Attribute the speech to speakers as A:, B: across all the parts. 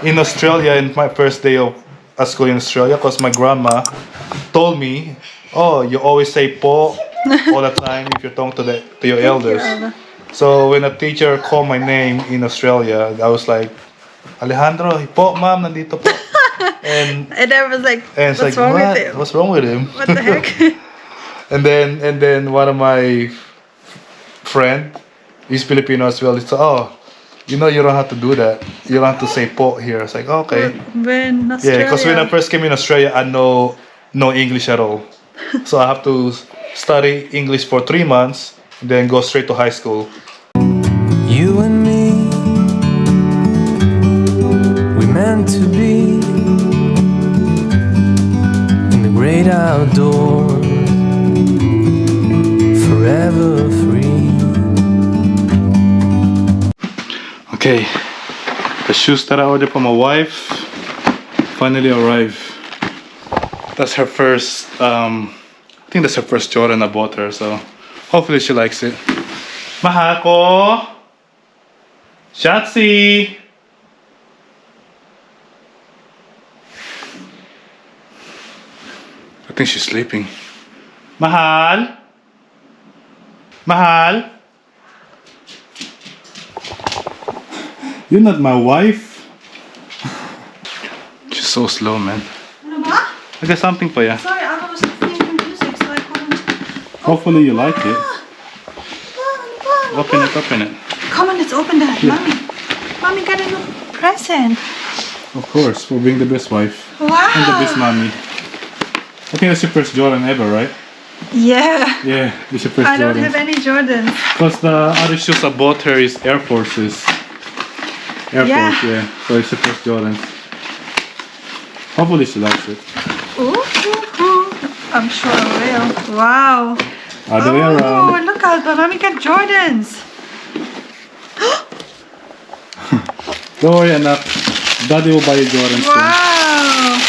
A: in Australia in my first day of school in Australia because my grandma told me, "Oh, you always say po all the time if you're talking to your elders."
B: Alba.
A: So when a teacher called my name in Australia, I was like, "Alejandro, po, ma'am, nandito po." And
B: And I was like,
A: it's
B: what's
A: like,
B: wrong
A: what?
B: with him?
A: What's wrong with him?
B: What the heck?
A: and then one of my friend, he's Filipino as well. He said, "Oh, you know you don't have to do that. You don't have to say po here." It's like, okay.
B: We're in
A: Yeah,
B: Australia.
A: because when I first came in Australia, I know no English at all. So I have to study English for 3 months, then go straight to high school.
C: You and me, we meant to be in the great outdoors, forever free.
A: Okay, the shoes that I ordered for my wife finally arrived. That's her first, I think that's her first Jordan I bought her, so hopefully she likes it. Mahako! Shatsi! I think she's sleeping. Mahal? Mahal? You're not my wife. She's so slow, man.
B: Ano ba?
A: I got something for you.
B: Sorry, I was listening to music, so I couldn't.
A: Hopefully you like it.
B: Ano ba?
A: Open it, open it.
B: Come on, let's open that.
A: Yeah.
B: Mommy got a new present.
A: Of course, for being the best wife.
B: Wow.
A: And the best mommy. I think that's your first Jordan ever, right?
B: Yeah.
A: Yeah, it's your first
B: I don't
A: Jordan.
B: have any Jordans.
A: Because the other shoes I bought her is Air Forces. Air
B: Yeah.
A: Force, yeah. So it's your first Jordan. Hopefully she likes it.
B: Ooh, ooh, ooh. I'm sure I will. Wow.
A: Other way
B: Oh,
A: around.
B: look, Alba. Mommy got Jordans.
A: Don't worry, Anak. Daddy will buy you Jordans soon.
B: Wow.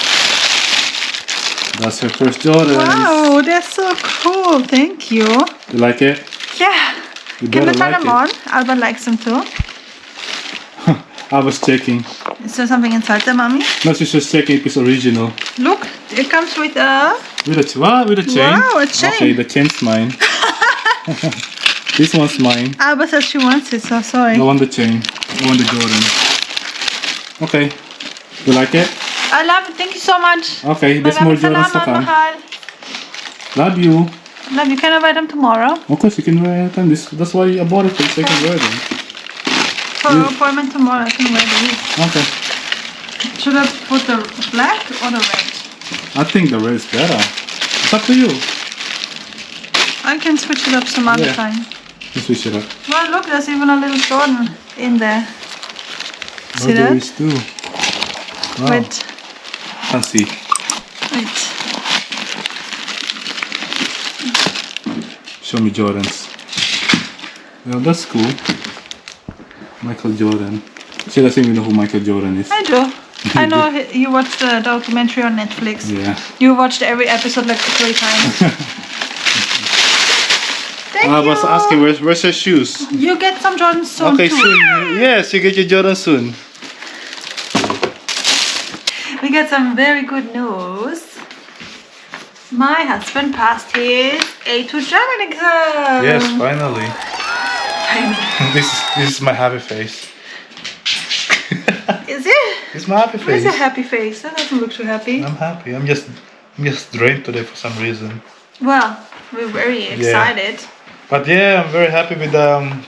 A: That's her first Jordans.
B: Wow, they're so cool. Thank you.
A: You like it?
B: Yeah.
A: You
B: Can we
A: better
B: turn
A: like
B: them on? Alba likes them too.
A: I was checking.
B: Is there something inside them, Mommy?
A: No, she's just checking if it's original.
B: Look, it comes with a...
A: With a what? With a chain?
B: Wow, a chain.
A: Okay, the chain's mine. This one's mine.
B: Alba says she wants it, so sorry.
A: I want the chain. I want the Jordan. Okay. You like it?
B: I love it. Thank you so much.
A: Okay, there's more Jordans to come.
B: Mahal.
A: Love you.
B: Love you. Can I buy them tomorrow?
A: Of course, you can wear them. That's why I bought it, so you can wear them.
B: For an appointment tomorrow, I can wear these.
A: Okay.
B: Should I put the black or the red?
A: I think the red is better. It's up to you.
B: I can switch it up some other
A: Yeah.
B: time.
A: You switch it up.
B: Well, look, there's even a little Jordan in there. See
A: there
B: that?
A: is too. Wow.
B: Wait,
A: Can't see.
B: wait.
A: Show me Jordans. Well, that's cool. Michael Jordan. She doesn't even know who Michael Jordan is.
B: I do. I know you watched the documentary on Netflix.
A: Yeah.
B: You watched every episode like 3 times. Thank
A: I
B: you.
A: was asking, where's her shoes?
B: You get some Jordans soon
A: Okay,
B: too.
A: soon. Yes, you get your Jordan soon.
B: We got some very good news. My husband passed his A2 German exam.
A: Yes, finally.
B: Finally.
A: This is my happy face.
B: Is it?
A: It's my happy
B: Where's
A: face.
B: a happy face? That doesn't look too happy.
A: I'm happy. I'm just drained today for some reason.
B: Well, we're very excited.
A: But yeah, I'm very happy with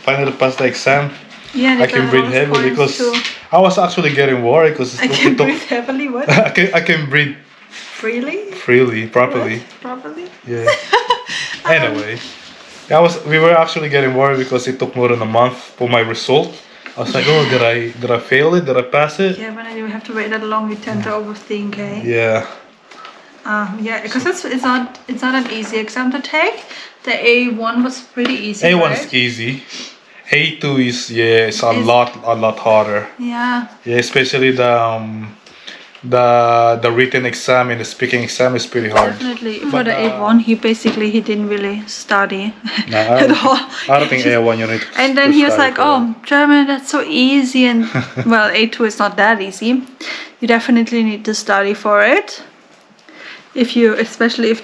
A: finally passed the exam.
B: Yeah, and
A: I
B: it
A: can
B: got
A: breathe
B: bonus
A: heavily
B: points
A: because
B: too.
A: I was actually getting worried because
B: I can breathe heavily. What?
A: I can breathe
B: Freely?
A: freely, properly.
B: What? Properly?
A: Yeah. Anyway, we were actually getting worried because it took more than a month for my result. I was like, oh, did I fail it? Did I pass it?
B: Yeah, when you have to wait that long, you tend to overthink, eh?
A: Yeah.
B: Yeah, because it's not an easy exam to take. The A1 was pretty easy.
A: A1
B: right?
A: is easy. A2 is it's a lot harder.
B: Yeah.
A: Yeah, especially the written exam and the speaking exam is pretty hard.
B: Definitely. For
A: But,
B: the A1, he didn't really study
A: No,
B: at all.
A: I don't think A1 you need.
B: And then
A: to
B: he was
A: study
B: like,
A: for
B: "Oh, German, that's so easy." And well, A2 is not that easy. You definitely need to study for it. Especially if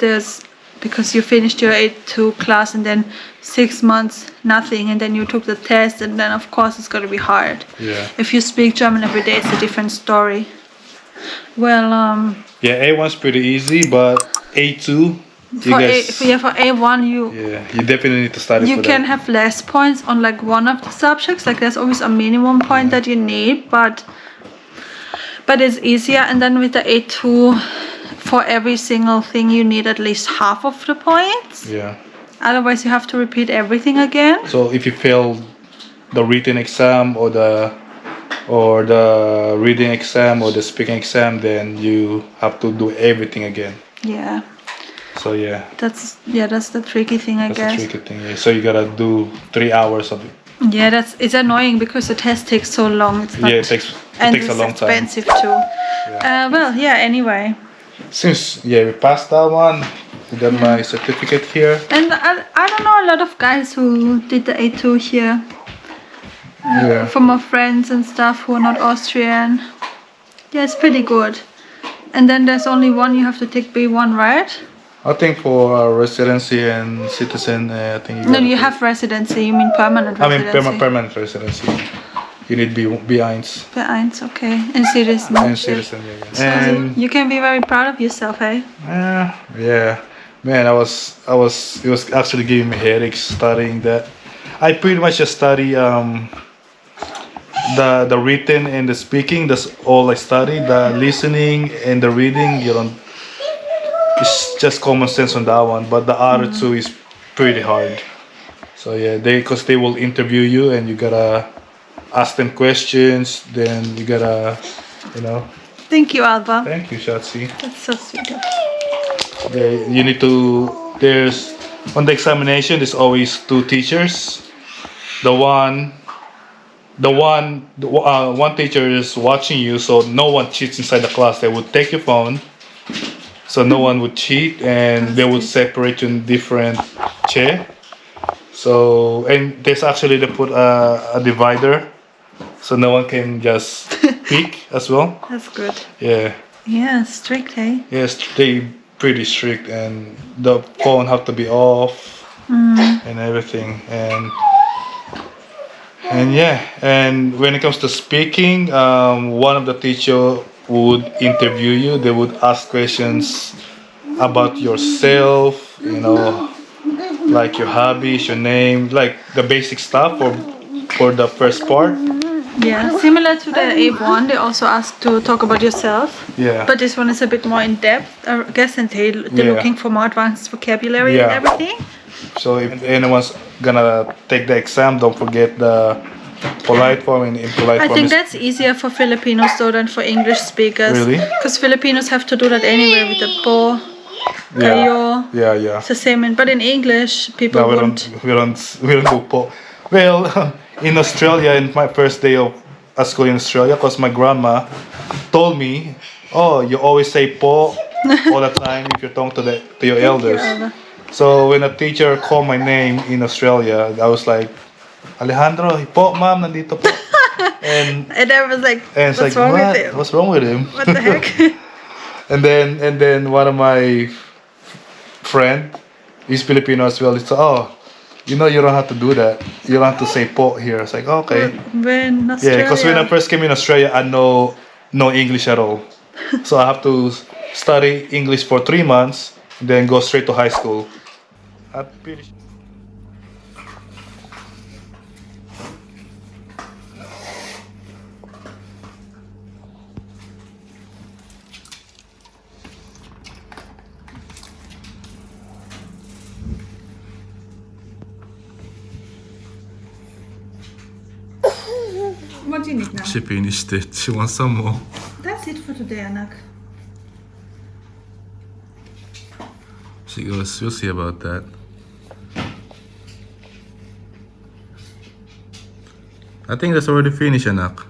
B: because you finished your A2 class and then 6 months nothing, and then you took the test, and then of course it's gonna be hard.
A: Yeah.
B: If you speak German every day, it's a different story. Well,
A: Yeah, A1's pretty easy, but A2, you
B: for
A: guys.
B: for A1 you
A: definitely need to study
B: you
A: for
B: can
A: that.
B: have less points on like one of the subjects. Like there's always a minimum point that you need, but it's easier. And then with the A2, for every single thing you need at least half of the points.
A: Yeah.
B: Otherwise you have to repeat everything again.
A: So if you fail the written exam or the reading exam or the speaking exam, then you have to do everything again.
B: Yeah.
A: So yeah.
B: That's the tricky thing, I
A: That's
B: guess.
A: a tricky thing. Yeah. So you gotta do 3 hours of it.
B: Yeah, it's annoying because the test takes so long. It's not,
A: Yeah, it takes
B: it's
A: a long time.
B: expensive too. Anyway.
A: Since we passed that one, I got my certificate here.
B: And I don't know a lot of guys who did the A2 here. From my friends and stuff who are not Austrian. Yeah, it's pretty good. And then there's only one, you have to take B1, right?
A: I think for residency and citizen, I think
B: You have residency, you mean permanent residency?
A: I mean permanent residency. You need B1.
B: B1, okay. And citizen.
A: And citizen, yeah.
B: So
A: And
B: you can be very proud of yourself, eh?
A: yeah, man, it was actually giving me headaches studying that. I pretty much just study the written and the speaking. That's all I study. The listening and the reading, it's just common sense on that one. But the other two is pretty hard. So yeah, because they will interview you and you gotta ask them questions. Then you gotta,
B: Thank you, Alba.
A: Thank you, Shatsi.
B: That's so sweet.
A: You need to. There's on the examination. There's always 2 teachers. One teacher is watching you, so no one cheats inside the class. They would take your phone, so no one would cheat, and they would separate you in different chair. So and there's actually they put a divider, so no one can just pick as well.
B: That's good.
A: Yeah.
B: Yeah, strict, eh?
A: Yes, they pretty strict, and the phone have to be off and everything, and when it comes to speaking, one of the teacher would interview you. They would ask questions about yourself, like your hobbies, your name, like the basic stuff for the first part.
B: Yeah, similar to the A1, they also ask to talk about yourself.
A: Yeah.
B: But this one is a bit more in depth, I guess, and they're looking for more advanced vocabulary and everything.
A: So if anyone's gonna take the exam, don't forget the polite form and impolite form.
B: I think that's easier for Filipinos though than for English speakers.
A: Really?
B: Because Filipinos have to do that anyway with the po, kayo.
A: Yeah.
B: It's the same, but in English, people
A: No,
B: won't.
A: we don't do po. Well, in Australia, in my first day of school in Australia, because my grandma told me, "Oh, you always say po all the time if you're talking to your elders." So when a teacher called my name in Australia, I was like, "Alejandro, po, ma'am, nandito po." And
B: I was like,
A: it's
B: what's
A: like,
B: wrong
A: what?
B: with him?
A: What's wrong with him?
B: What the heck?
A: and then one of my friend, he's Filipino as well. It's you don't have to do that. You don't have to say po here. It's like, okay.
B: When Australia.
A: Yeah, because when I first came in Australia, I know no English at all. So I have to study English for 3 months, then go straight to high school. I'm pretty sure.
B: What do you need now?
A: She finished it. She wants some more.
B: That's it for today, Anak.
A: She goes, we'll see about that. I think that's already finished, Anak.